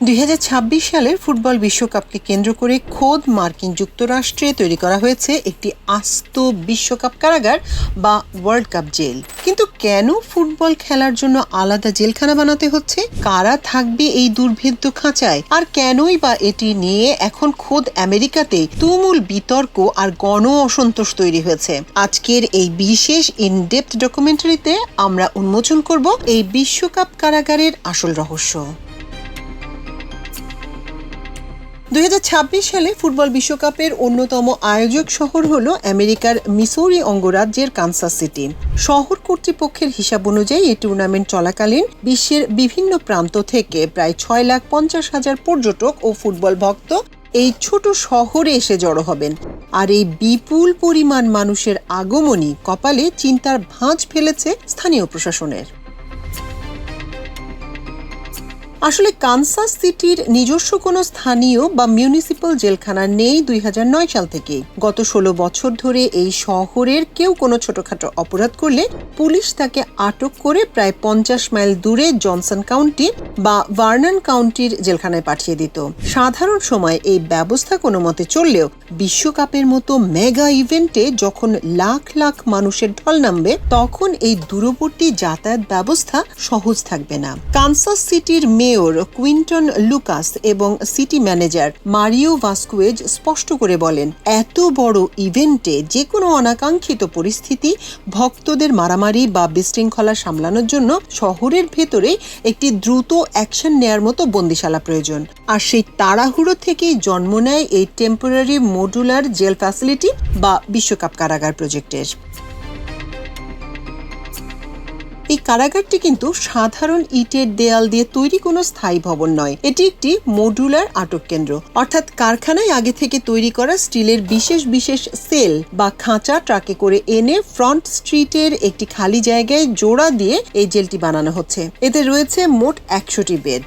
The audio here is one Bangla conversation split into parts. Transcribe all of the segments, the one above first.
2026 সালের ফুটবল বিশ্বকাপকে কেন্দ্র করে খোদ মার্কিন যুক্তরাষ্ট্রে তৈরি করা হয়েছে একটি আস্ত বিশ্বকাপ কারাগার বা ওয়ার্ল্ড কাপ জেল। কিন্তু কেন ফুটবল খেলার জন্য আলাদা জেলখানা বানাতে হচ্ছে? কারা থাকবে এই দুর্ভেদ্য খাঁচায়? আর কেনই বা এটি নিয়ে এখন খোদ আমেরিকাতে তুমুল বিতর্ক আর গণ অসন্তোষ তৈরি হয়েছে? আজকের এই বিশেষ ইনডেপথ ডকুমেন্টারিতে আমরা উন্মোচন করব এই বিশ্বকাপ কারাগারের আসল রহস্য। 2026 সালে ফুটবল বিশ্বকাপের অন্যতম আয়োজক শহর হলো আমেরিকার মিসৌরি অঙ্গরাজ্যের কানসাস সিটি। শহর কর্তৃপক্ষের হিসাব অনুযায়ী এই টুর্নামেন্ট চলাকালীন বিশ্বের বিভিন্ন প্রান্ত থেকে প্রায় 6,50,000 পর্যটক ও ফুটবল ভক্ত এই ছোট শহরে এসে জড়ো হবেন। আর এই বিপুল পরিমাণ মানুষের আগমনী কপালে চিন্তার ভাঁজ ফেলেছে স্থানীয় প্রশাসনের। আসলে কানসাস সিটির নিজস্ব কোনো স্থানীয় বা মিউনিসিপ্যাল জেলখানা নেই 2009 সাল থেকে। গত 16 বছর ধরে এই শহরের কেউ কোনো ছোটখাটো অপরাধ করলে পুলিশ তাকে আটক করে প্রায় 50 মাইল দূরে জনসন কাউন্টি বা ভার্নন কাউন্টির জেলখানায় পাঠিয়ে দিত। সাধারণ সময় এই ব্যবস্থা কোনো মতে চললেও বিশ্বকাপের মতো মেগা ইভেন্টে যখন লাখ লাখ মানুষের ঢল নামবে, তখন এই দূরবর্তী যাতায়াত ব্যবস্থা সহজ থাকবে না। কানসাস সিটির মেয়র কুইন্টন লুকাস এবং সিটি ম্যানেজার মারিও ভাস্কুয়েজ স্পষ্ট করে বলেন, এত বড় ইভেন্টে যে কোনো অনাকাঙ্ক্ষিত পরিস্থিতি, ভক্তদের মারামারি বা বিশৃঙ্খলা সামলানোর জন্য শহরের ভেতরে একটি দ্রুত অ্যাকশন নেয়ার মতো বন্দিশালা প্রয়োজন। আর সেই তাড়াহুড়ো থেকেই জন্ম নেয় এই টেম্পোরারি মডুলার জেল ফ্যাসিলিটি বা বিশ্বকাপ কারাগার প্রজেক্টের। এই কারাগারটি কিন্তু সাধারণ ইটের দেয়াল দিয়ে তৈরি কোনো স্থায়ী ভবন নয়। এটি একটি মডুলার আটক কেন্দ্র, অর্থাৎ কারখানায় আগে থেকে তৈরি করা স্টিলের বিশেষ বিশেষ সেল বা খাঁচা ট্রাকে করে এনে ফ্রন্ট স্ট্রিটের একটি খালি জায়গায় জোড়া দিয়ে এই জেলটি বানানো হচ্ছে। এতে রয়েছে মোট 100টি বেড।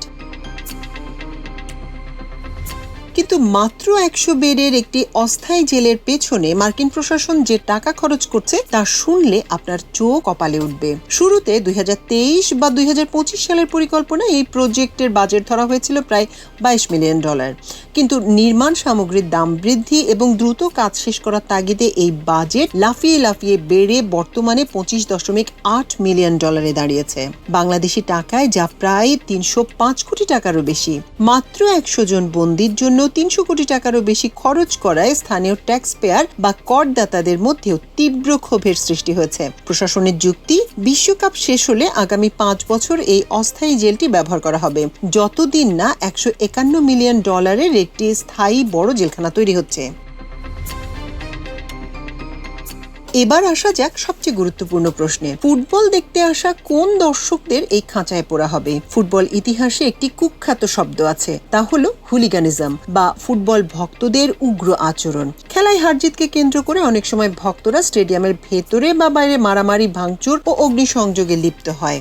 কিন্তু মাত্র 100 বেডের একটি অস্থায়ী জেলের পেছনে মার্কিন প্রশাসন যে টাকা খরচ করছে তা শুনলে আপনার চোখ কপালে উঠবে। শুরুতে 2023 বা 2025 সালের পরিকল্পনা এই প্রজেক্টের বাজেট ধরা হয়েছিল প্রায় $22 মিলিয়ন। কিন্তু নির্মাণ সামগ্রীর দাম বৃদ্ধি এবং দ্রুত কাজ শেষ করার তাগিদে এই বাজেট লাফিয়ে লাফিয়ে বেড়ে বর্তমানে $25.8 মিলিয়ন দাঁড়িয়েছে। বাংলাদেশি টাকায় যা প্রায় 305 কোটি টাকারও বেশি। মাত্র 100 জন বন্দীর জন্য 300 কোটি টাকারও বেশি খরচ করায় স্থানীয় ট্যাক্স পেয়ার বা করদাতাদের মধ্যেও তীব্র ক্ষোভের সৃষ্টি হয়েছে। প্রশাসনের যুক্তি, বিশ্বকাপ শেষ হলে আগামী 5 বছর এই অস্থায়ী জেলটি ব্যবহার করা হবে, যতদিন না $151 মিলিয়ন একটি স্থায়ী বড় জেলখানা তৈরি হচ্ছে। এবার আসা যাক সবচেয়ে গুরুত্বপূর্ণ প্রশ্নে। ফুটবল দেখতে আসা কোন দর্শকদের এই খাঁচায় পোড়া হবে? ফুটবল ইতিহাসে একটি কুখ্যাত শব্দ আছে, তা হলো হুলিগানিজম বা ফুটবল ভক্তদের উগ্র আচরণ। খেলায় হারজিতকে কেন্দ্র করে অনেক সময় ভক্তরা স্টেডিয়ামের ভেতরে বা বাইরে মারামারি, ভাঙচুর ও অগ্নিসংযোগে লিপ্ত হয়।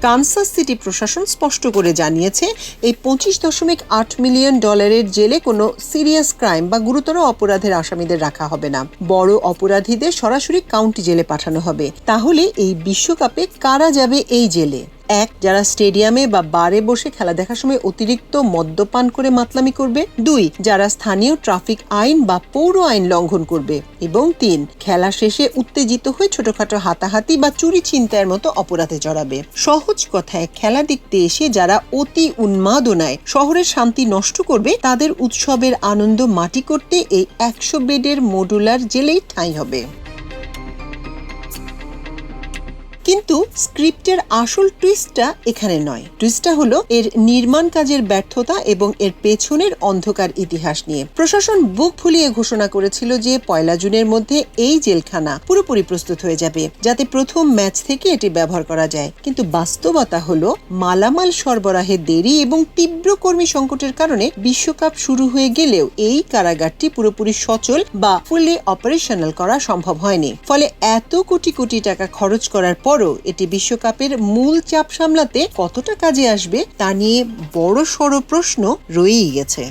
কানসাস সিটি প্রশাসন স্পষ্ট করে জানিয়েছে, এই $25.8 মিলিয়ন জেলে কোনো সিরিয়াস ক্রাইম বা গুরুতর অপরাধের আসামিদের রাখা হবে না। বড় অপরাধীদের সরাসরি কাউন্টি জেলে পাঠানো হবে। তাহলে এই বিশ্বকাপে কারা যাবে এই জেলে? 1. যারা স্টেডিয়ামে বা বারে বসে খেলা দেখার সময় অতিরিক্ত মদ্যপান করে মাতলামি করবে। 2. যারা স্থানীয় ট্রাফিক আইন বা পৌর আইন লঙ্ঘন করবে। এবং 3. খেলা শেষে উত্তেজিত হয়ে ছোটখাটো হাতাহাতি বা চুরি ছিনতাইয়ের মতো অপরাধে জড়াবে। সহজ কথায়, খেলা দেখতে এসে যারা অতি উন্মাদনায় শহরের শান্তি নষ্ট করবে, তাদের উৎসবের আনন্দ মাটি করতে এই 100 বেডের মডুলার জেলেই ঠাঁই হবে। কিন্তু স্ক্রিপ্টের আসল টুইস্টটা এখানে নয়। টুইস্টটা হলো এর নির্মাণ কাজের ব্যর্থতা এবং এর পেছনের অন্ধকার ইতিহাস নিয়ে। প্রশাসন বুক ফুলিয়ে ঘোষণা করেছিল যে 1 জুনের মধ্যে এই জেলখানা পুরোপুরি প্রস্তুত হয়ে যাবে, যাতে প্রথম ম্যাচ থেকে এটি ব্যবহার করা যায়। কিন্তু বাস্তবতা হলো মালামাল সরবরাহের দেরি এবং তীব্র কর্মী সংকটের কারণে বিশ্বকাপ শুরু হয়ে গেলেও এই কারাগারটি পুরোপুরি সচল বা ফুলি অপারেশনাল করা সম্ভব হয়নি। ফলে এত কোটি কোটি টাকা খরচ করার পর এটি বিশ্বকাপের মূল চাপ সামলাতে কতটা কাজে আসবে তা নিয়ে বড়সড় প্রশ্ন রয়েই গেছে।